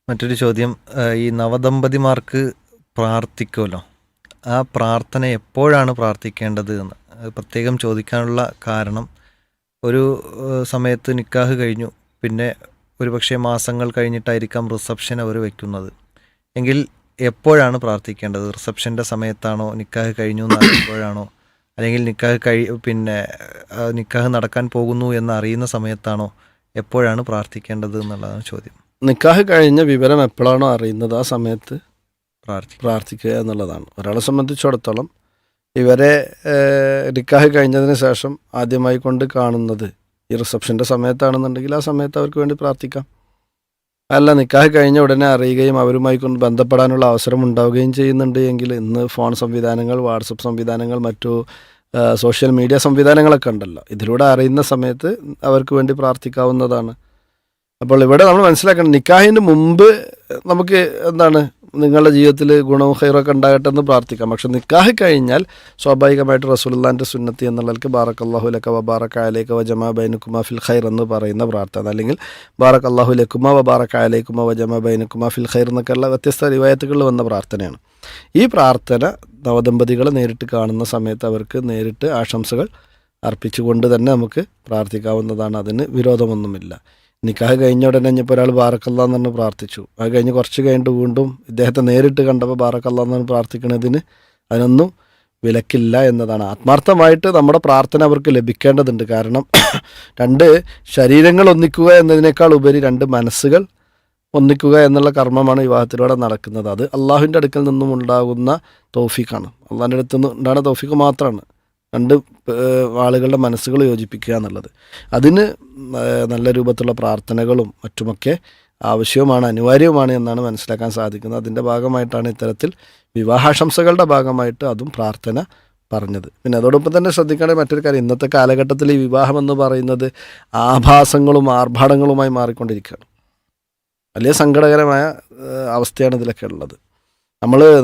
മറ്റൊരു ചോദ്യം, ഈ നവദമ്പതിമാർക്ക് പ്രാർത്ഥിക്കുമല്ലോ, ആ പ്രാർത്ഥന എപ്പോഴാണ് പ്രാർത്ഥിക്കേണ്ടത് എന്ന് പ്രത്യേകം ചോദിക്കാനുള്ള കാരണം, ഒരു സമയത്ത് നിക്കാഹ് കഴിഞ്ഞു, പിന്നെ ഒരുപക്ഷെ മാസങ്ങൾ കഴിഞ്ഞിട്ടായിരിക്കാം റിസപ്ഷൻ അവർ വെക്കുന്നത് എങ്കിൽ എപ്പോഴാണ് പ്രാർത്ഥിക്കേണ്ടത്? റിസപ്ഷൻ്റെ സമയത്താണോ, നിക്കാഹ് കഴിഞ്ഞു എന്നറിയുമ്പോഴാണോ, അല്ലെങ്കിൽ നിക്കാഹ് നടക്കാൻ പോകുന്നു എന്ന് അറിയുന്ന സമയത്താണോ, എപ്പോഴാണ് പ്രാർത്ഥിക്കേണ്ടത് എന്നുള്ളതാണ് ചോദ്യം. നിക്കാഹ് കഴിഞ്ഞ വിവരം എപ്പോഴാണോ അറിയുന്നത് ആ സമയത്ത് പ്രാർത്ഥിക്കുക എന്നുള്ളതാണ്. ഒരാളെ സംബന്ധിച്ചിടത്തോളം ഇവരെ നിക്കാഹ് കഴിഞ്ഞതിന് ശേഷം ആദ്യമായി കൊണ്ട് കാണുന്നത് ഈ റിസപ്ഷൻ്റെ സമയത്താണെന്നുണ്ടെങ്കിൽ ആ സമയത്ത് അവർക്ക് വേണ്ടി പ്രാർത്ഥിക്കാം. അല്ല, നിക്കാഹ് കഴിഞ്ഞ ഉടനെ അറിയുകയും അവരുമായി കൊണ്ട് ബന്ധപ്പെടാനുള്ള അവസരം ഉണ്ടാവുകയും ചെയ്യുന്നുണ്ട് എങ്കിൽ ഇന്ന് ഫോൺ സംവിധാനങ്ങൾ, വാട്സപ്പ് സംവിധാനങ്ങൾ, മറ്റു സോഷ്യൽ മീഡിയ സംവിധാനങ്ങളൊക്കെ ഉണ്ടല്ലോ, ഇതിലൂടെ അറിയുന്ന സമയത്ത് അവർക്ക് വേണ്ടി പ്രാർത്ഥിക്കാവുന്നതാണ്. അപ്പോൾ ഇവിടെ നമ്മൾ മനസ്സിലാക്കണം, നിക്കാഹിന് മുമ്പ് നമുക്ക് എന്താണ് നിങ്ങളുടെ ജീവിതത്തിൽ ഗുണവും ഖൈറൊക്കെ ഉണ്ടാകട്ടെ എന്ന് പ്രാർത്ഥിക്കാം. പക്ഷെ നിക്കാഹ് കഴിഞ്ഞാൽ സ്വാഭാവികമായിട്ട് റസൂലുള്ളാഹിന്റെ സുന്നത്തി എന്നുള്ളവർക്ക് ബാറക്കല്ലാഹു ലക വ ബാറക അലൈക വ ജമാ ബൈനകുമാ ഫിൽ ഖൈർ എന്ന് പറയുന്ന പ്രാർത്ഥന, അല്ലെങ്കിൽ ബാറക്കല്ലാഹു ലകുമാ വ ബാറക അലൈകുമാ വ ജമാ ബൈനകുമാ ഫിൽ ഖൈർ എന്നൊക്കെയുള്ള വ്യത്യസ്ത റിവായത്തുകളിൽ വന്ന പ്രാർത്ഥനയാണ്. ഈ പ്രാർത്ഥന നവദമ്പതികളെ നേരിട്ട് കാണുന്ന സമയത്ത് അവർക്ക് നേരിട്ട് ആശംസകൾ അർപ്പിച്ചുകൊണ്ട് തന്നെ നമുക്ക് പ്രാർത്ഥിക്കാവുന്നതാണ്. അതിന് വിരോധമൊന്നുമില്ല. നിക്കാഹ് കഴിഞ്ഞ ഉടനെ ഇനിയിപ്പോൾ ഒരാൾ ബാറക്കല്ലാ എന്ന് പറഞ്ഞ് പ്രാർത്ഥിച്ചു, അത് കഴിഞ്ഞ് കുറച്ച് കഴിഞ്ഞിട്ട് വീണ്ടും ഇദ്ദേഹത്തെ നേരിട്ട് കണ്ടപ്പോൾ ബാറക്കല്ലാ എന്ന് പറഞ്ഞ് പ്രാർത്ഥിക്കുന്നതിന് അതിനൊന്നും വിലക്കില്ല എന്നതാണ്. ആത്മാർത്ഥമായിട്ട് നമ്മുടെ പ്രാർത്ഥന അവർക്ക് ലഭിക്കേണ്ടതുണ്ട്. കാരണം രണ്ട് ശരീരങ്ങൾ ഒന്നിക്കുക എന്നതിനേക്കാൾ ഉപരി രണ്ട് മനസ്സുകൾ ഒന്നിക്കുക എന്നുള്ള കർമ്മമാണ് വിവാഹത്തിലൂടെ നടക്കുന്നത്. അത് അള്ളാഹുവിൻ്റെ അടുക്കൽ നിന്നും ഉണ്ടാകുന്ന തൗഫീഖാണ്. അള്ളാഹിൻ്റെ അടുത്ത് നിന്ന് ഉണ്ടാകുന്ന തൗഫീഖ് മാത്രമാണ് രണ്ട് ആളുകളുടെ മനസ്സുകൾ യോജിപ്പിക്കുക എന്നുള്ളത്. അതിന് നല്ല രൂപത്തിലുള്ള പ്രാർത്ഥനകളും മറ്റുമൊക്കെ ആവശ്യവുമാണ്, അനിവാര്യവുമാണ് എന്നാണ് മനസ്സിലാക്കാൻ സാധിക്കുന്നത്. അതിൻ്റെ ഭാഗമായിട്ടാണ് ഇത്തരത്തിൽ വിവാഹാശംസകളുടെ ഭാഗമായിട്ട് അതും പ്രാർത്ഥന പറഞ്ഞത്. പിന്നെ അതോടൊപ്പം തന്നെ ശ്രദ്ധിക്കേണ്ട മറ്റൊരു കാര്യം, ഇന്നത്തെ കാലഘട്ടത്തിൽ ഈ വിവാഹം എന്ന് പറയുന്നത് ആഭാസങ്ങളും ആർഭാടങ്ങളുമായി മാറിക്കൊണ്ടിരിക്കുകയാണ്. വലിയ സങ്കടകരമായ അവസ്ഥയാണ് ഇതിലൊക്കെ ഉള്ളത്.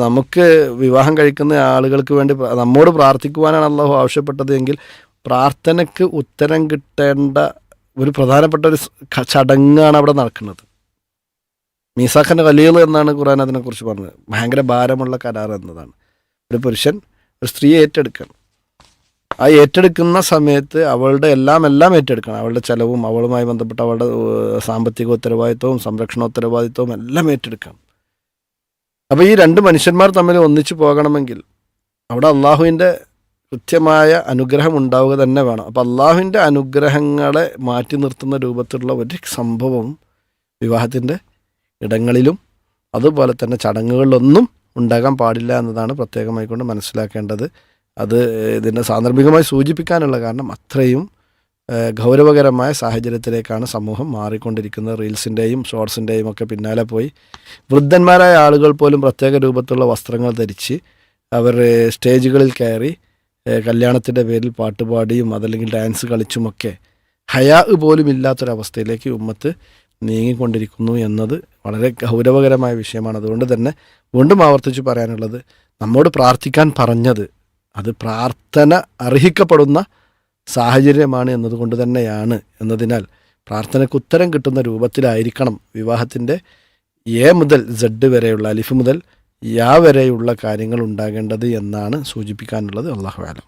നമുക്ക് വിവാഹം കഴിക്കുന്ന ആളുകൾക്ക് വേണ്ടി നമ്മോട് പ്രാർത്ഥിക്കുവാനാണ് അള്ളാഹു ആവശ്യപ്പെട്ടത് എങ്കിൽ പ്രാർത്ഥനയ്ക്ക് ഉത്തരം കിട്ടേണ്ട ഒരു പ്രധാനപ്പെട്ട ഒരു ചടങ്ങാണ് അവിടെ നടക്കുന്നത്. മീസാഖിൻ്റെ ഖലീൽ എന്നാണ് ഖുർആൻ അതിനെക്കുറിച്ച് പറഞ്ഞത്. ഭയങ്കര ഭാരമുള്ള കരാർ എന്നതാണ്. ഒരു പുരുഷൻ ഒരു സ്ത്രീയെ ഏറ്റെടുക്കണം. ആ ഏറ്റെടുക്കുന്ന സമയത്ത് അവളുടെ എല്ലാം ഏറ്റെടുക്കണം. അവളുടെ ചെലവും അവളുമായി ബന്ധപ്പെട്ട അവളുടെ സാമ്പത്തിക ഉത്തരവാദിത്വവും സംരക്ഷണ ഉത്തരവാദിത്വവും എല്ലാം ഏറ്റെടുക്കണം. അപ്പോൾ ഈ രണ്ട് മനുഷ്യന്മാർ തമ്മിൽ ഒന്നിച്ചു പോകണമെങ്കിൽ അവിടെ അള്ളാഹുവിൻ്റെ കൃത്യമായ അനുഗ്രഹം ഉണ്ടാവുക തന്നെ വേണം. അപ്പോൾ അള്ളാഹുവിൻ്റെ അനുഗ്രഹങ്ങളെ മാറ്റി നിർത്തുന്ന രൂപത്തിലുള്ള ഒരു സംഭവവും വിവാഹത്തിൻ്റെ ഇടങ്ങളിലും അതുപോലെ തന്നെ ചടങ്ങുകളിലൊന്നും ഉണ്ടാകാൻ പാടില്ല എന്നതാണ് പ്രത്യേകമായിക്കൊണ്ട് മനസ്സിലാക്കേണ്ടത്. അത് ഇതിനെ സാന്ദർഭികമായി സൂചിപ്പിക്കാനുള്ള കാരണം അത്രയും ഗൗരവകരമായ സാഹചര്യത്തിലേക്കാണ് സമൂഹം മാറിക്കൊണ്ടിരിക്കുന്നത്. റീൽസിൻ്റെയും ഷോർട്സിൻ്റെയും ഒക്കെ പിന്നാലെ പോയി വൃദ്ധന്മാരായ ആളുകൾ പോലും പ്രത്യേക രൂപത്തിലുള്ള വസ്ത്രങ്ങൾ ധരിച്ച് അവർ സ്റ്റേജുകളിൽ കയറി കല്യാണത്തിൻ്റെ പേരിൽ പാട്ടുപാടിയും അതല്ലെങ്കിൽ ഡാൻസ് കളിച്ചുമൊക്കെ ഹയാ പോലും ഇല്ലാത്തൊരവസ്ഥയിലേക്ക് ഉമ്മത്ത് നീങ്ങിക്കൊണ്ടിരിക്കുന്നു എന്നത് വളരെ ഗൗരവകരമായ വിഷയമാണ്. അതുകൊണ്ട് തന്നെ വീണ്ടും ആവർത്തിച്ച് പറയാനുള്ളത്, നമ്മോട് പ്രാർത്ഥിക്കാൻ പറഞ്ഞത് അത് പ്രാർത്ഥന അർഹിക്കപ്പെടുന്ന സാഹചര്യമാണ് എന്നതുകൊണ്ട് തന്നെയാണ്. എന്നതിനാൽ പ്രാർത്ഥനയ്ക്ക് ഉത്തരം കിട്ടുന്ന രൂപത്തിലായിരിക്കണം വിവാഹത്തിൻ്റെ എ മുതൽ സെഡ് വരെയുള്ള, അലിഫ് മുതൽ യാ വരെയുള്ള കാര്യങ്ങൾ ഉണ്ടാകേണ്ടത് എന്നാണ് സൂചിപ്പിക്കാനുള്ളത്. അല്ലാഹു അലം.